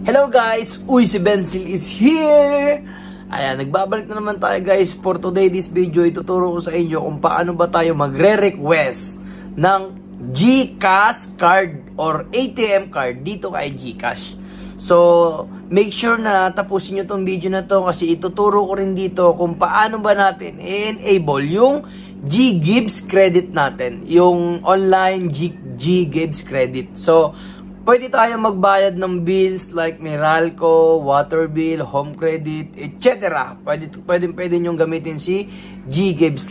Hello guys! Uy, si Benzil is here! Ayan, nagbabalik na naman tayo guys. For today, this video, ituturo ko sa inyo kung paano ba tayo magre-request ng GCash card or ATM card dito kay GCash. So, make sure na tapusin nyo tong video na to kasi ituturo ko rin dito kung paano ba natin i-enable yung GGives credit natin. Yung online GGives credit. So, pwede tayo magbayad ng bills like Meralco, water bill, home credit, etc. Pwede nyong gamitin si GGives.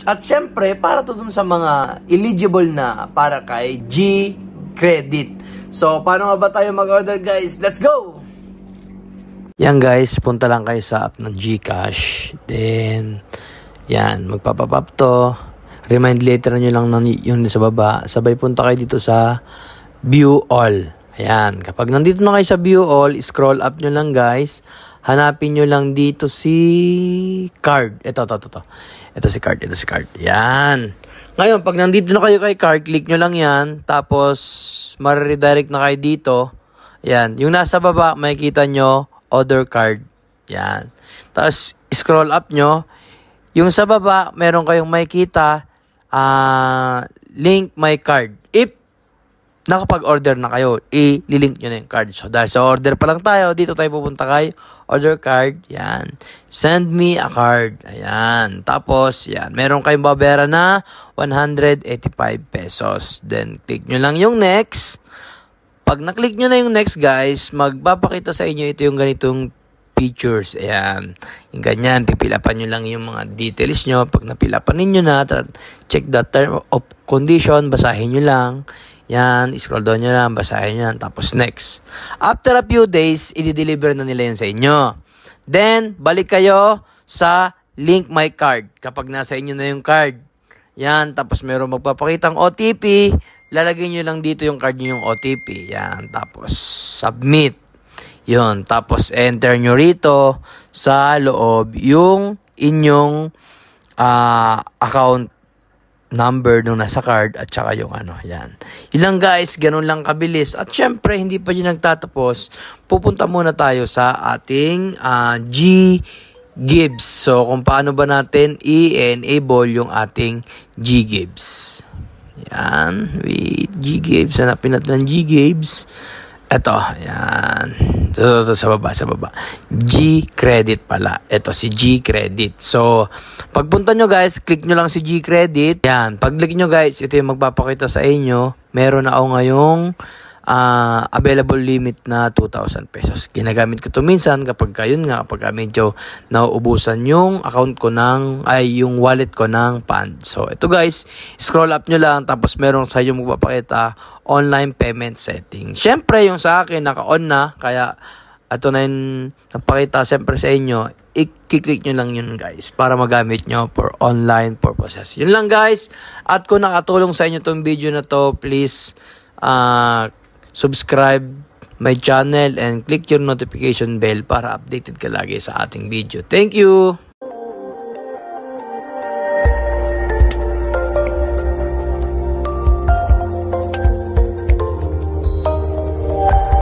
At syempre, para to dun sa mga eligible na para kay G-Credit. So, paano nga ba tayo mag-order guys? Let's go! Yan guys, punta lang kayo sa app ng GCash. Then, yan, magpapap up to. Remind later nyo lang yung sa baba. Sabay punta kayo dito sa View All. Ayan. Kapag nandito na kayo sa View All, scroll up nyo lang guys. Hanapin nyo lang dito si card. Ito si card. Yan. Ngayon, pag nandito na kayo kay card, click nyo lang yan. Tapos, ma-redirect na kayo dito. Ayan. Yung nasa baba, makikita nyo, other card. Yan. Tapos, scroll up nyo. Yung sa baba, meron kayong makikita, link my card. If nakapag-order na kayo, i-link nyo na yung card. So, dahil sa order pa lang tayo, dito tayo pupunta kay order card. Yan. Send me a card. Ayan. Tapos, yan. Meron kayong babayaran na 185 pesos. Then, click nyo lang yung next. Pag na-click nyo na yung next, guys, magpapakita sa inyo ito yung ganitong features. Ayan. Yung ganyan, pipilapan nyo lang yung mga details nyo. Pag napilapan ninyo na, check the term of condition, basahin nyo lang. Yan, scroll down nyo lang, basahin nyo lang, tapos next. After a few days, i-deliver na nila yun sa inyo. Then, balik kayo sa link my card. Kapag nasa inyo na yung card. Yan, tapos meron magpapakitang OTP, lalagay nyo lang dito yung card nyo yung OTP. Yan, tapos submit. Yun, tapos enter nyo rito sa loob yung inyong account number nung nasa card at saka yung yan. Yun lang guys, ganun lang kabilis. At syempre, hindi pa yun nagtatapos. Pupunta muna tayo sa ating GGives. So, kung paano ba natin i-enable yung ating GGives. Yan. Wait, GGives. Hanapin natin ang GGives. Ito, yan. Ito, sa baba. G-Credit pala. Ito, si G-Credit. So, pagpunta nyo guys, click nyo lang si G-Credit. Yan. Pag-click nyo guys, ito yung magpapakita sa inyo. Meron na ako ngayong available limit na 2,000 pesos. Ginagamit ko to minsan kapag medyo nauubusan yung account ko yung wallet ko ng fund. So, ito guys, scroll up nyo lang tapos meron sa inyo magpapakita online payment setting. Syempre, yung sa akin naka-on na, kaya ito na yung napakita syempre sa inyo. I-click nyo lang yun guys para magamit nyo for online purposes. Yun lang guys. At kung nakatulong sa inyo tong video na to, please subscribe my channel and click your notification bell para updated ka lagi sa ating video. Thank you!